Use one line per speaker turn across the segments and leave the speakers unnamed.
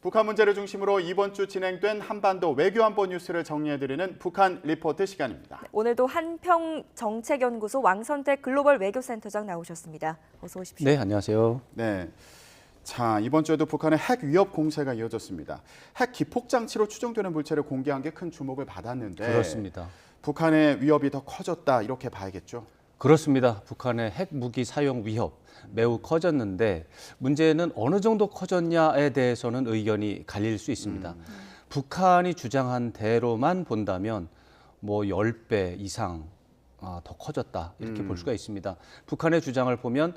북한 문제를 중심으로 이번 주 진행된 한반도 외교안보 뉴스를 정리해드리는 북한 리포트 시간입니다.
오늘도 한평정책연구소 왕선택 글로벌 외교센터장 나오셨습니다. 어서 오십시오.
네, 안녕하세요.
네. 자, 이번 주에도 북한의 핵 위협 공세가 이어졌습니다. 핵 기폭 장치로 추정되는 물체를 공개한 게 큰 주목을 받았는데
그렇습니다.
북한의 위협이 더 커졌다 이렇게 봐야겠죠?
그렇습니다. 북한의 핵 무기 사용 위협 매우 커졌는데 문제는 어느 정도 커졌냐에 대해서는 의견이 갈릴 수 있습니다. 북한이 주장한 대로만 본다면 뭐 10배 이상 더 커졌다 이렇게 볼 수가 있습니다. 북한의 주장을 보면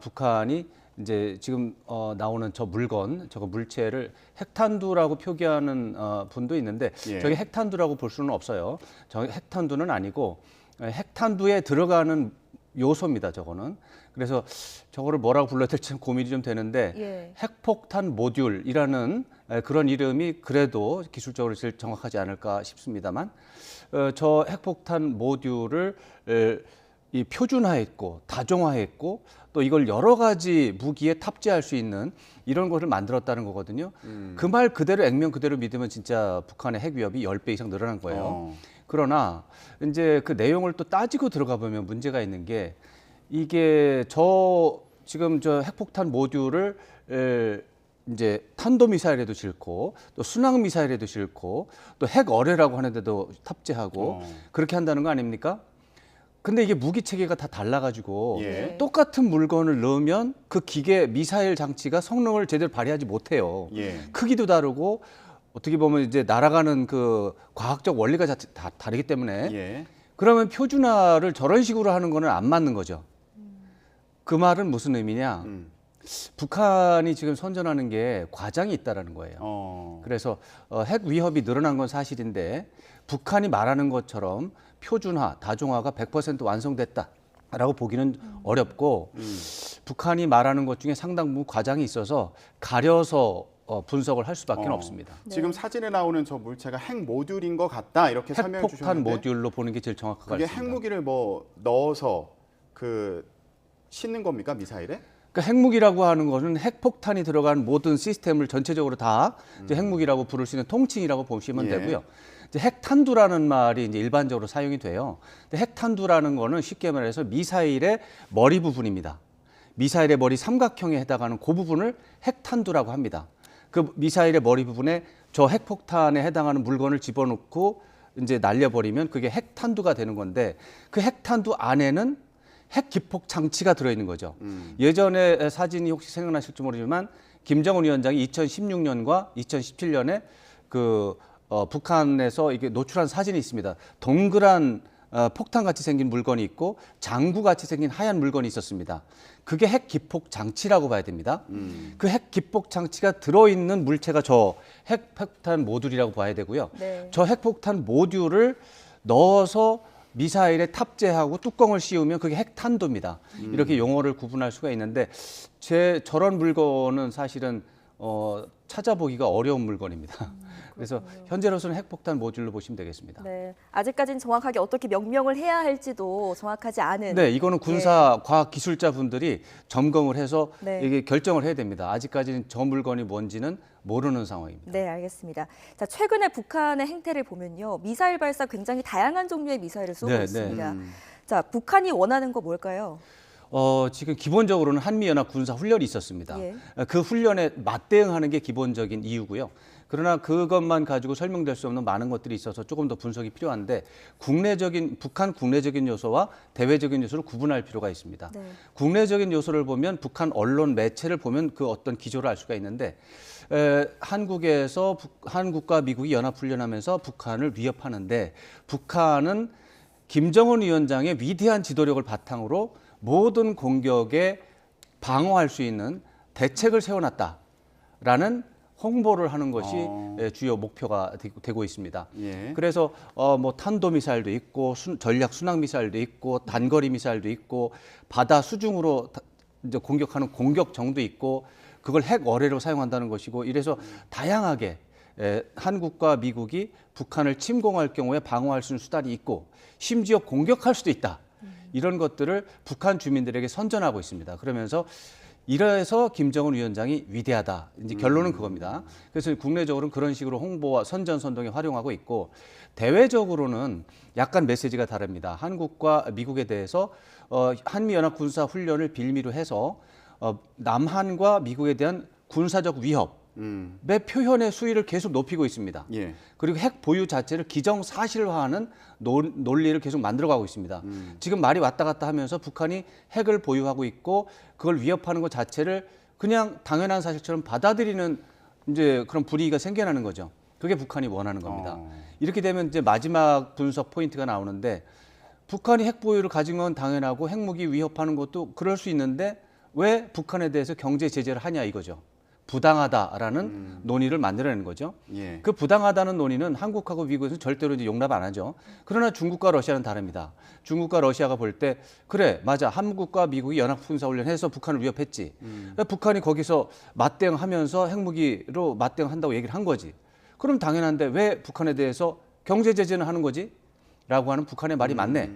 북한이 이제 지금 나오는 저 물건, 저거 물체를 핵탄두라고 표기하는 분도 있는데 저게 핵탄두라고 볼 수는 없어요. 저게 핵탄두는 아니고 핵탄두에 들어가는 요소입니다. 저거는. 그래서 저거를 뭐라고 불러야 될지 고민이 좀 되는데 핵폭탄 모듈이라는 그런 이름이 그래도 기술적으로 제일 정확하지 않을까 싶습니다만 저 핵폭탄 모듈을 이 표준화했고 다종화했고 또 이걸 여러 가지 무기에 탑재할 수 있는 이런 것을 만들었다는 거거든요. 그 말 그대로 액면 그대로 믿으면 진짜 북한의 핵 위협이 10배 이상 늘어난 거예요. 그러나 이제 그 내용을 또 따지고 들어가 보면 문제가 있는 게 이게 지금 저 핵폭탄 모듈을 이제 탄도미사일에도 싣고 또 순항미사일에도 싣고 또 핵어뢰라고 하는데도 탑재하고 그렇게 한다는 거 아닙니까? 근데 이게 무기 체계가 다 달라가지고 똑같은 물건을 넣으면 그 기계 미사일 장치가 성능을 제대로 발휘하지 못해요. 크기도 다르고 어떻게 보면 이제 날아가는 그 과학적 원리가 다 다르기 때문에 그러면 표준화를 저런 식으로 하는 거는 안 맞는 거죠. 그 말은 무슨 의미냐? 북한이 지금 선전하는 게 과장이 있다라는 거예요. 그래서 핵 위협이 늘어난 건 사실인데 북한이 말하는 것처럼 표준화, 다종화가 100% 완성됐다라고 보기는 어렵고 북한이 말하는 것 중에 상당 부분 과장이 있어서 가려서 분석을 할 수밖에 없습니다.
지금 사진에 나오는 저 물체가 핵 모듈인 것 같다 이렇게 설명해 주셨는데
핵폭탄 모듈로 보는 게 제일 정확할 것
그게
같습니다.
핵무기를 뭐 넣어서 싣는 겁니까 미사일에?
그러니까 핵무기라고 하는 것은 핵폭탄이 들어간 모든 시스템을 전체적으로 다 이제 핵무기라고 부를 수 있는 통칭이라고 보시면 되고요. 이제 핵탄두라는 말이 이제 일반적으로 사용이 돼요. 근데 핵탄두라는 거는 쉽게 말해서 미사일의 머리 부분입니다. 미사일의 머리 삼각형에 해당하는 그 부분을 핵탄두라고 합니다. 그 미사일의 머리 부분에 저 핵폭탄에 해당하는 물건을 집어넣고 이제 날려버리면 그게 핵탄두가 되는 건데 그 핵탄두 안에는 핵 기폭 장치가 들어있는 거죠. 예전에 사진이 혹시 생각나실지 모르지만 김정은 위원장이 2016년과 2017년에 북한에서 이게 노출한 사진이 있습니다. 동그란 폭탄같이 생긴 물건이 있고 장구같이 생긴 하얀 물건이 있었습니다. 그게 핵 기폭 장치라고 봐야 됩니다. 그 핵 기폭 장치가 들어있는 물체가 저 핵폭탄 모듈이라고 봐야 되고요. 저 핵폭탄 모듈을 넣어서 미사일에 탑재하고 뚜껑을 씌우면 그게 핵탄두입니다. 이렇게 용어를 구분할 수가 있는데 저런 물건은 사실은 찾아보기가 어려운 물건입니다. 그래서 현재로서는 핵폭탄 모듈로 보시면 되겠습니다.
네, 아직까지는 정확하게 어떻게 명명을 해야 할지도 정확하지 않은.
네, 이거는 군사 과학 기술자 분들이 점검을 해서 이게 결정을 해야 됩니다. 아직까지는 저 물건이 뭔지는 모르는 상황입니다.
네, 알겠습니다. 자, 최근에 북한의 행태를 보면요, 미사일 발사 굉장히 다양한 종류의 미사일을 쏘고 있습니다. 자, 북한이 원하는 거 뭘까요?
지금 기본적으로는 한미연합 군사 훈련이 있었습니다. 그 훈련에 맞대응하는 게 기본적인 이유고요. 그러나 그것만 가지고 설명될 수 없는 많은 것들이 있어서 조금 더 분석이 필요한데 북한 국내적인 요소와 대외적인 요소를 구분할 필요가 있습니다. 국내적인 요소를 보면 북한 언론 매체를 보면 그 어떤 기조를 알 수가 있는데 한국과 미국이 연합훈련하면서 북한을 위협하는데 북한은 김정은 위원장의 위대한 지도력을 바탕으로 모든 공격에 방어할 수 있는 대책을 세워놨다라는 홍보를 하는 것이 주요 목표가 되고 있습니다. 그래서 뭐 탄도미사일도 있고 전략 순항미사일도 있고 단거리 미사일도 있고 바다 수중으로 이제 공격하는 공격정도 있고 그걸 핵어뢰로 사용한다는 것이고 이래서 다양하게 한국과 미국이 북한을 침공할 경우에 방어할 수 있는 수단이 있고 심지어 공격할 수도 있다. 이런 것들을 북한 주민들에게 선전하고 있습니다. 그러면서 이래서 김정은 위원장이 위대하다. 이제 결론은 그겁니다. 그래서 국내적으로는 그런 식으로 홍보와 선전선동에 활용하고 있고 대외적으로는 약간 메시지가 다릅니다. 한국과 미국에 대해서 한미연합군사훈련을 빌미로 해서 남한과 미국에 대한 군사적 위협의 표현의 수위를 계속 높이고 있습니다.
예.
그리고 핵 보유 자체를 기정사실화하는 논리를 계속 만들어가고 있습니다. 지금 말이 왔다 갔다 하면서 북한이 핵을 보유하고 있고 그걸 위협하는 것 자체를 그냥 당연한 사실처럼 받아들이는 이제 그런 분위기가 생겨나는 거죠. 그게 북한이 원하는 겁니다. 이렇게 되면 이제 마지막 분석 포인트가 나오는데 북한이 핵 보유를 가진 건 당연하고 핵무기 위협하는 것도 그럴 수 있는데 왜 북한에 대해서 경제 제재를 하냐 이거죠. 부당하다라는 논의를 만들어내는 거죠.
예.
그 부당하다는 논의는 한국하고 미국에서는 절대로 이제 용납 안 하죠. 그러나 중국과 러시아는 다릅니다. 중국과 러시아가 볼 때 그래 맞아 한국과 미국이 연합군사훈련해서 북한을 위협했지. 북한이 거기서 맞대응하면서 핵무기로 맞대응한다고 얘기를 한 거지. 그럼 당연한데 왜 북한에 대해서 경제 제재는 하는 거지? 라고 하는 북한의 말이 맞네.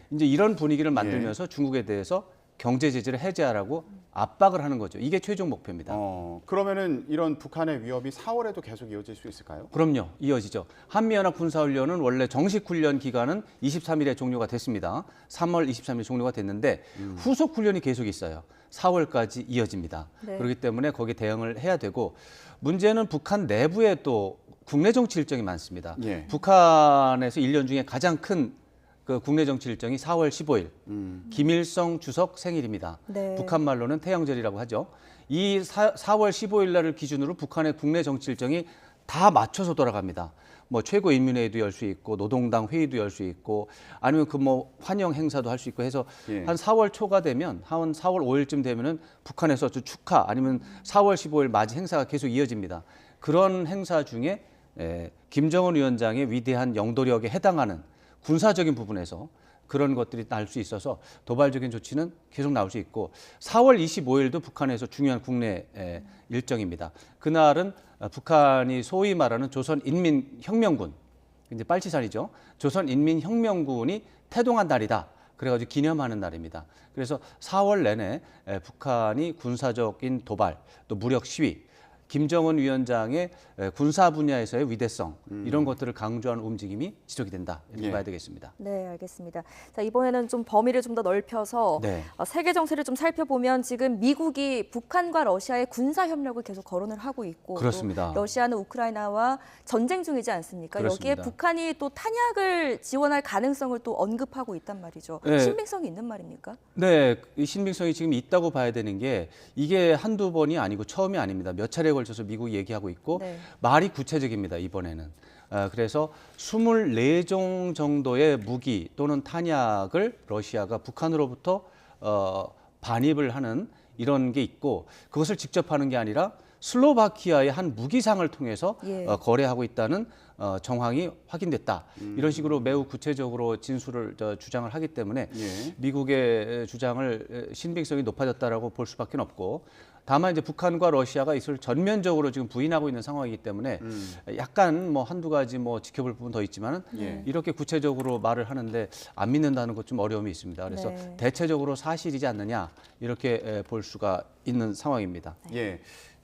이제 이런 분위기를 만들면서 중국에 대해서 경제 제재를 해제하라고 압박을 하는 거죠. 이게 최종 목표입니다.
그러면은 이런 북한의 위협이 4월에도 계속 이어질 수 있을까요?
그럼요. 이어지죠. 한미연합 군사훈련은 원래 정식 훈련 기간은 23일에 종료가 됐습니다. 3월 23일 종료가 됐는데 후속 훈련이 계속 있어요. 4월까지 이어집니다.
네.
그렇기 때문에 거기에 대응을 해야 되고 문제는 북한 내부에 또 국내 정치 일정이 많습니다.
예.
북한에서 1년 중에 가장 큰 그 국내 정치 일정이 4월 15일 김일성 주석 생일입니다.
네.
북한 말로는 태양절이라고 하죠. 이 4월 15일 날을 기준으로 북한의 국내 정치 일정이 다 맞춰서 돌아갑니다. 뭐 최고인민회의도 열 수 있고 노동당 회의도 열 수 있고 아니면 그 뭐 환영 행사도 할 수 있고 해서
예.
한 4월 초가 되면 한 4월 5일쯤 되면은 북한에서 축하 아니면 4월 15일 맞이 행사가 계속 이어집니다. 그런 행사 중에 김정은 위원장의 위대한 영도력에 해당하는 군사적인 부분에서 그런 것들이 날 수 있어서 도발적인 조치는 계속 나올 수 있고 4월 25일도 북한에서 중요한 국내 일정입니다. 그날은 북한이 소위 말하는 조선인민혁명군, 이제 빨치산이죠. 조선인민혁명군이 태동한 날이다. 그래가지고 기념하는 날입니다. 그래서 4월 내내 북한이 군사적인 도발, 또 무력 시위, 김정은 위원장의 군사 분야에서의 위대성 이런 것들을 강조하는 움직임이 지속이 된다 이렇게
예.
봐야 되겠습니다.
네, 알겠습니다. 자, 이번에는 좀 범위를 좀 더 넓혀서
네.
세계 정세를 좀 살펴보면 지금 미국이 북한과 러시아의 군사 협력을 계속 거론을 하고 있고
그렇습니다.
또 러시아는 우크라이나와 전쟁 중이지 않습니까?
그렇습니다.
여기에 북한이 또 탄약을 지원할 가능성을 또 언급하고 있단 말이죠.
네.
신빙성이 있는 말입니까?
네, 이 신빙성이 지금 있다고 봐야 되는 게 이게 한두 번이 아니고 처음이 아닙니다. 몇 차례에 걸쳐서 미국이 얘기하고 있고
네.
말이 구체적입니다. 이번에는. 그래서 24종 정도의 무기 또는 탄약을 러시아가 북한으로부터 반입을 하는 이런 게 있고 그것을 직접 하는 게 아니라 슬로바키아의 한 무기상을 통해서
예.
거래하고 있다는 정황이 확인됐다. 이런 식으로 매우 구체적으로 진술을 주장을 하기 때문에
예.
미국의 주장을 신빙성이 높아졌다라고 볼 수밖에 없고 다만 이제 북한과 러시아가 이것을 전면적으로 지금 부인하고 있는 상황이기 때문에 약간 뭐 한두 가지 뭐 지켜볼 부분 더 있지만은
예.
이렇게 구체적으로 말을 하는데 안 믿는다는 것 좀 어려움이 있습니다. 그래서
네.
대체적으로 사실이지 않느냐 이렇게 볼 수가 있는 상황입니다.
예.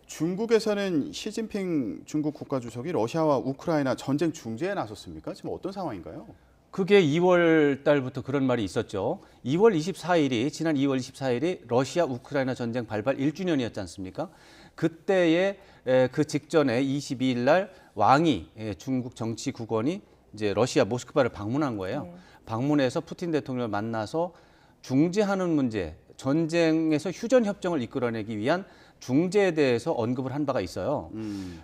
중국에서는 시진핑 중국 국가주석이 러시아와 우크라이나 전쟁 중재에 나섰습니까? 지금 어떤 상황인가요?
그게 2월 달부터 그런 말이 있었죠. 지난 2월 24일이 러시아 우크라이나 전쟁 발발 1주년이었지 않습니까? 그때의 그 직전에 22일 날 왕이 중국 정치 국원이 이제 러시아 모스크바를 방문한 거예요.
네.
방문해서 푸틴 대통령을 만나서 중재하는 문제, 전쟁에서 휴전 협정을 이끌어내기 위한 중재에 대해서 언급을 한 바가 있어요.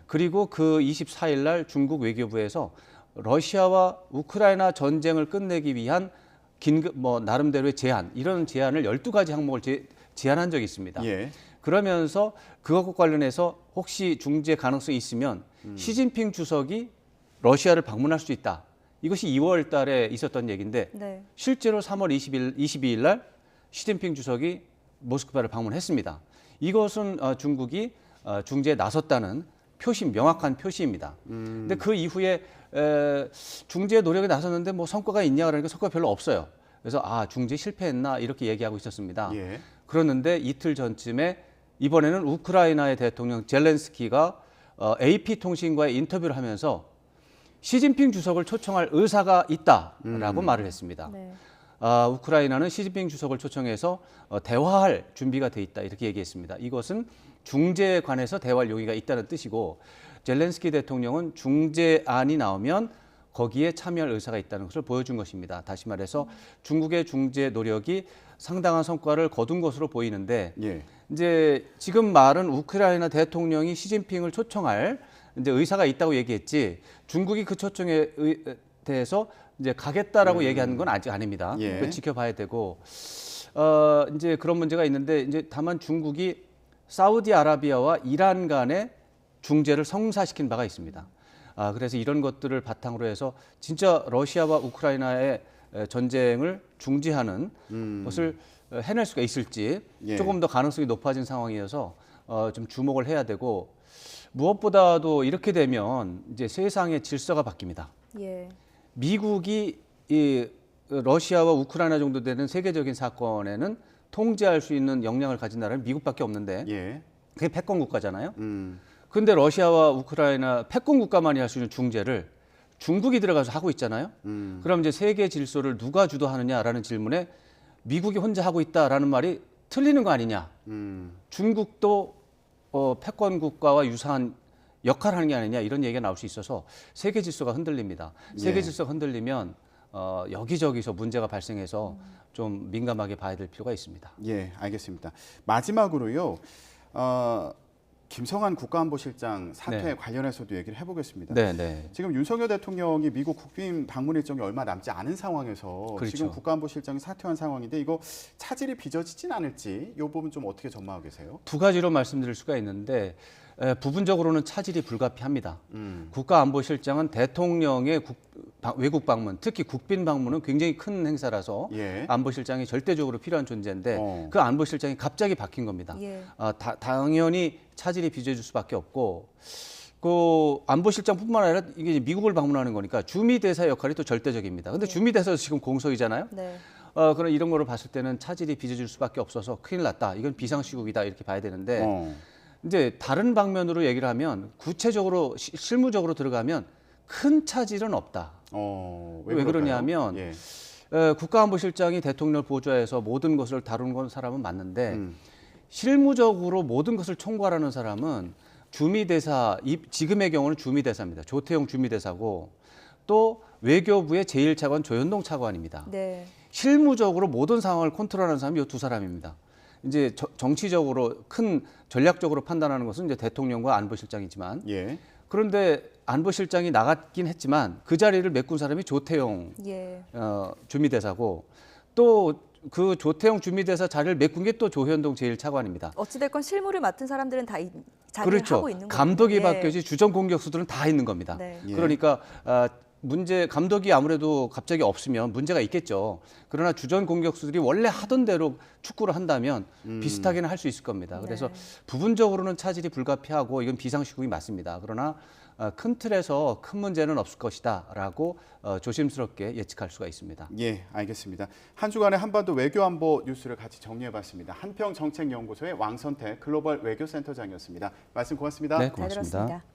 그리고 그 24일 날 중국 외교부에서 러시아와 우크라이나 전쟁을 끝내기 위한 긴급 나름대로의 제안, 이런 제안을 12가지 항목을 제안한 적이 있습니다.
예.
그러면서 그것과 관련해서 혹시 중재 가능성이 있으면 시진핑 주석이 러시아를 방문할 수 있다. 이것이 2월 달에 있었던 얘기인데
네.
실제로 3월 22일 날 시진핑 주석이 모스크바를 방문했습니다. 이것은 중국이 중재에 나섰다는 명확한 표시입니다. 근데 그 이후에 중재 노력에 나섰는데 뭐 성과가 있냐 그러니까 성과가 별로 없어요. 그래서 중재 실패했나 이렇게 얘기하고 있었습니다.
예.
그랬는데 이틀 전쯤에 이번에는 우크라이나의 대통령 젤렌스키가 AP통신과의 인터뷰를 하면서 시진핑 주석을 초청할 의사가 있다라고 말을 했습니다.
네.
우크라이나는 시진핑 주석을 초청해서 대화할 준비가 돼 있다 이렇게 얘기했습니다. 이것은 중재에 관해서 대화할 용의가 있다는 뜻이고 젤렌스키 대통령은 중재안이 나오면 거기에 참여할 의사가 있다는 것을 보여준 것입니다. 다시 말해서 중국의 중재 노력이 상당한 성과를 거둔 것으로 보이는데
예.
이제 지금 말은 우크라이나 대통령이 시진핑을 초청할 이제 의사가 있다고 얘기했지 중국이 그 초청에 대해서 이제 가겠다라고 얘기하는 건 아직 아닙니다.
예.
그거 지켜봐야 되고 이제 그런 문제가 있는데 이제 다만 중국이 사우디아라비아와 이란 간의 중재를 성사시킨 바가 있습니다. 그래서 이런 것들을 바탕으로 해서 진짜 러시아와 우크라이나의 전쟁을 중지하는 것을 해낼 수가 있을지
예.
조금 더 가능성이 높아진 상황이어서 좀 주목을 해야 되고 무엇보다도 이렇게 되면 이제 세상의 질서가 바뀝니다.
예.
미국이 이 러시아와 우크라이나 정도 되는 세계적인 사건에는 통제할 수 있는 역량을 가진 나라는 미국밖에 없는데
예.
그게 패권 국가잖아요. 그런데 러시아와 우크라이나 패권 국가만이 할 수 있는 중재를 중국이 들어가서 하고 있잖아요. 그럼 이제 세계 질서를 누가 주도하느냐라는 질문에 미국이 혼자 하고 있다라는 말이 틀리는 거 아니냐. 중국도 패권 국가와 유사한 역할을 하는 게 아니냐 이런 얘기가 나올 수 있어서 세계 질서가 흔들립니다. 세계
예.
질서가 흔들리면 여기저기서 문제가 발생해서 좀 민감하게 봐야 될 필요가 있습니다.
예, 알겠습니다. 마지막으로요. 김성한 국가안보실장 사퇴
네.
관련해서도 얘기를 해보겠습니다.
네.
지금 윤석열 대통령이 미국 국빈 방문 일정이 얼마 남지 않은 상황에서
그렇죠.
지금 국가안보실장이 사퇴한 상황인데 이거 차질이 빚어지진 않을지 이 부분 좀 어떻게 전망하고 계세요?
두 가지로 말씀드릴 수가 있는데 부분적으로는 차질이 불가피합니다. 국가안보실장은 대통령의 외국 방문, 특히 국빈 방문은 굉장히 큰 행사라서
예.
안보실장이 절대적으로 필요한 존재인데 그 안보실장이 갑자기 바뀐 겁니다.
예.
당연히 차질이 빚어질 수밖에 없고 그 안보실장뿐만 아니라 이게 미국을 방문하는 거니까 주미 대사 역할이 또 절대적입니다. 근데 주미 대사 지금 공석이잖아요.
네.
그런 이런 거를 봤을 때는 차질이 빚어질 수밖에 없어서 큰일 났다. 이건 비상시국이다 이렇게 봐야 되는데 이제 다른 방면으로 얘기를 하면 구체적으로 실무적으로 들어가면 큰 차질은 없다. 왜 그러냐면
예.
국가안보실장이 대통령 보좌에서 모든 것을 다루는 건 사람은 맞는데 실무적으로 모든 것을 총괄하는 사람은 주미대사, 지금의 경우는 주미대사입니다. 조태용 주미대사고 또 외교부의 제1차관 조현동 차관입니다.
네.
실무적으로 모든 상황을 컨트롤하는 사람이 이 두 사람입니다. 이제 정치적으로 큰 전략적으로 판단하는 것은 이제 대통령과 안보실장이지만
예.
그런데 안보실장이 나갔긴 했지만 그 자리를 메꾼 사람이 조태용
예.
주미대사고 또 그 조태용 주미대사 자리를 메꾼 게 또 조현동 제1차관입니다.
어찌됐건 실무를 맡은 사람들은 다 자리를
그렇죠.
하고 있는 거죠.
감독이
예.
바뀌어지 주전 공격수들은 다 있는 겁니다.
네.
예.
그러니까 감독이 아무래도 갑자기 없으면 문제가 있겠죠. 그러나 주전 공격수들이 원래 하던 대로 축구를 한다면 비슷하게는 할 수 있을 겁니다. 그래서
네.
부분적으로는 차질이 불가피하고 이건 비상시국이 맞습니다. 그러나 큰 틀에서 큰 문제는 없을 것이다라고 조심스럽게 예측할 수가 있습니다.
예, 알겠습니다. 한 주간의 한반도 외교안보 뉴스를 같이 정리해봤습니다. 한평정책연구소의 왕선택 글로벌 외교센터장이었습니다. 말씀 고맙습니다.
네,
잘
고맙습니다.
들었습니다.